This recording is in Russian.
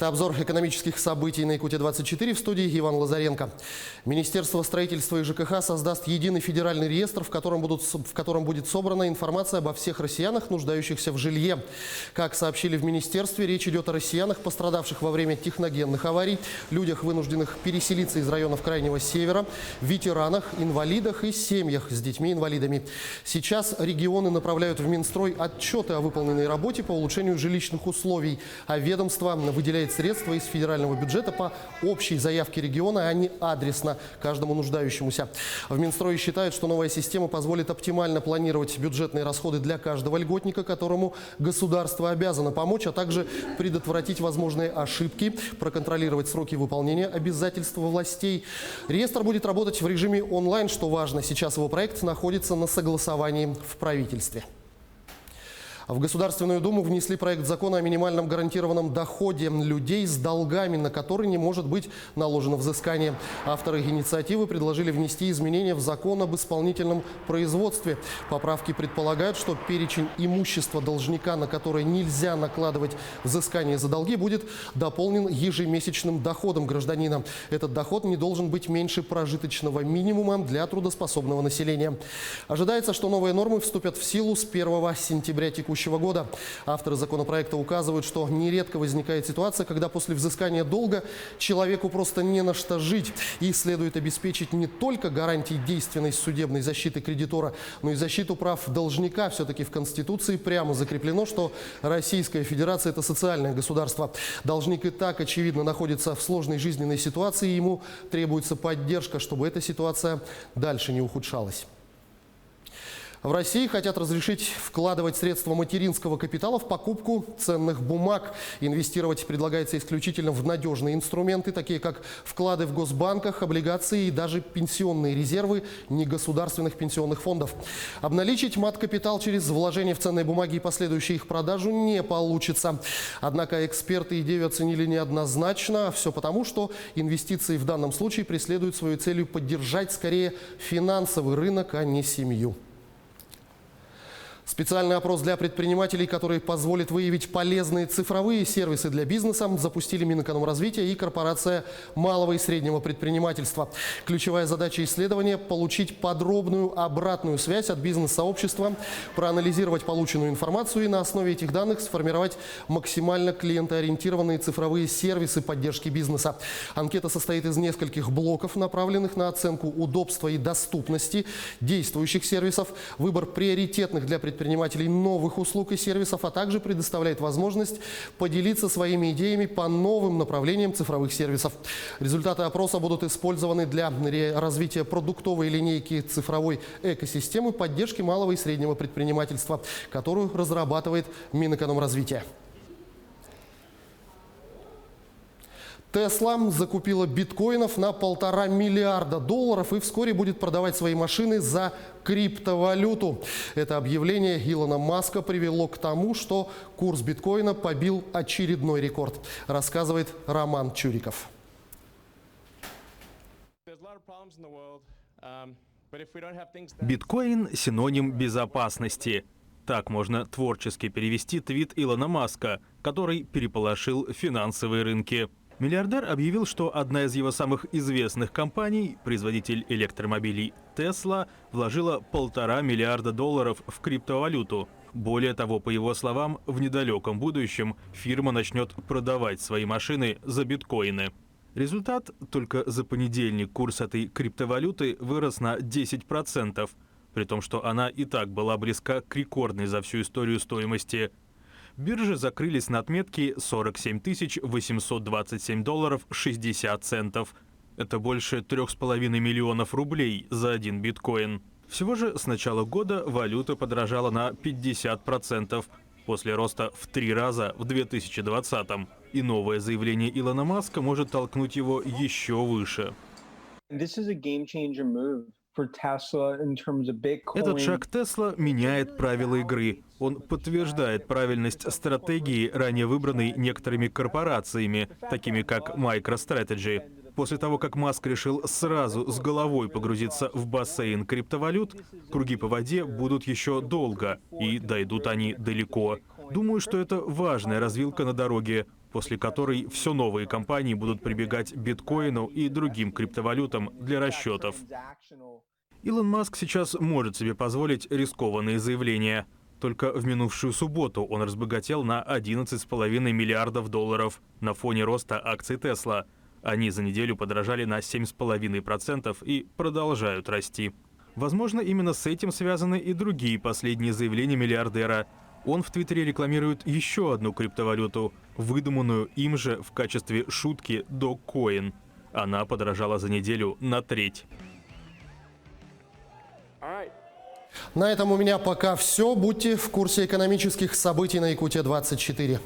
Это обзор экономических событий на Якутия-24, в студии Иван Лазаренко. Министерство строительства и ЖКХ создаст единый федеральный реестр, в котором будет собрана информация обо всех россиянах, нуждающихся в жилье. Как сообщили в министерстве, речь идет о россиянах, пострадавших во время техногенных аварий, людях, вынужденных переселиться из районов Крайнего Севера, ветеранах, инвалидах и семьях с детьми-инвалидами. Сейчас регионы направляют в Минстрой отчеты о выполненной работе по улучшению жилищных условий, а ведомство выделяет средства из федерального бюджета по общей заявке региона, а не адресно каждому нуждающемуся. В Минстрое считают, что новая система позволит оптимально планировать бюджетные расходы для каждого льготника, которому государство обязано помочь, а также предотвратить возможные ошибки, проконтролировать сроки выполнения обязательств властей. Реестр будет работать в режиме онлайн, что важно. Сейчас его проект находится на согласовании в правительстве. В Государственную Думу внесли проект закона о минимальном гарантированном доходе людей с долгами, на которые не может быть наложено взыскание. Авторы инициативы предложили внести изменения в закон об исполнительном производстве. Поправки предполагают, что перечень имущества должника, на которое нельзя накладывать взыскание за долги, будет дополнен ежемесячным доходом гражданина. Этот доход не должен быть меньше прожиточного минимума для трудоспособного населения. Ожидается, что новые нормы вступят в силу с 1 сентября текущего года. Авторы законопроекта указывают, что нередко возникает ситуация, когда после взыскания долга человеку просто не на что жить. И следует обеспечить не только гарантии действенной судебной защиты кредитора, но и защиту прав должника. Все-таки в Конституции прямо закреплено, что Российская Федерация – это социальное государство. Должник и так, очевидно, находится в сложной жизненной ситуации, и ему требуется поддержка, чтобы эта ситуация дальше не ухудшалась. В России хотят разрешить вкладывать средства материнского капитала в покупку ценных бумаг. Инвестировать предлагается исключительно в надежные инструменты, такие как вклады в госбанках, облигации и даже пенсионные резервы негосударственных пенсионных фондов. Обналичить мат-капитал через вложение в ценные бумаги и последующую их продажу не получится. Однако эксперты идею оценили неоднозначно. Все потому, что инвестиции в данном случае преследуют свою целью поддержать скорее финансовый рынок, а не семью. Специальный опрос для предпринимателей, который позволит выявить полезные цифровые сервисы для бизнеса, запустили Минэкономразвития и Корпорация малого и среднего предпринимательства. Ключевая задача исследования – получить подробную обратную связь от бизнес-сообщества, проанализировать полученную информацию и на основе этих данных сформировать максимально клиентоориентированные цифровые сервисы поддержки бизнеса. Анкета состоит из нескольких блоков, направленных на оценку удобства и доступности действующих сервисов, выбор приоритетных для предпринимателей новых услуг и сервисов, а также предоставляет возможность поделиться своими идеями по новым направлениям цифровых сервисов. Результаты опроса будут использованы для развития продуктовой линейки цифровой экосистемы поддержки малого и среднего предпринимательства, которую разрабатывает Минэкономразвития. Тесла закупила биткоинов на $1,5 миллиарда и вскоре будет продавать свои машины за криптовалюту. Это объявление Илона Маска привело к тому, что курс биткоина побил очередной рекорд, рассказывает Роман Чуриков. Биткоин – синоним безопасности. Так можно творчески перевести твит Илона Маска, который переполошил финансовые рынки. Миллиардер объявил, что одна из его самых известных компаний, производитель электромобилей Tesla, вложила $1,5 миллиарда в криптовалюту. Более того, по его словам, в недалеком будущем фирма начнет продавать свои машины за биткоины. Результат: только за понедельник курс этой криптовалюты вырос на 10%, при том, что она и так была близка к рекордной за всю историю стоимости. Биржи закрылись на отметке $47 827 60 центов. Это больше 3,5 миллионов рублей за один биткоин. Всего же с начала года валюта подорожала на 50%, после роста в 3 раза в 2020-м. И новое заявление Илона Маска может толкнуть его еще выше. Этот шаг Tesla меняет правила игры. Он подтверждает правильность стратегии, ранее выбранной некоторыми корпорациями, такими как MicroStrategy. После того, как Маск решил сразу с головой погрузиться в бассейн криптовалют, круги по воде будут еще долго, и дойдут они далеко. Думаю, что это важная развилка на дороге. после которой все новые компании будут прибегать к биткоину и другим криптовалютам для расчетов. Илон Маск сейчас может себе позволить рискованные заявления. Только в минувшую субботу он разбогател на 11,5 миллиардов долларов на фоне роста акций Тесла. Они за неделю подорожали на 7,5% и продолжают расти. Возможно, именно с этим связаны и другие последние заявления миллиардера. Он в Твиттере рекламирует еще одну криптовалюту, выдуманную им же в качестве шутки Dogecoin. Она подорожала за неделю на треть. На этом у меня пока все. Будьте в курсе экономических событий на Якутия 24.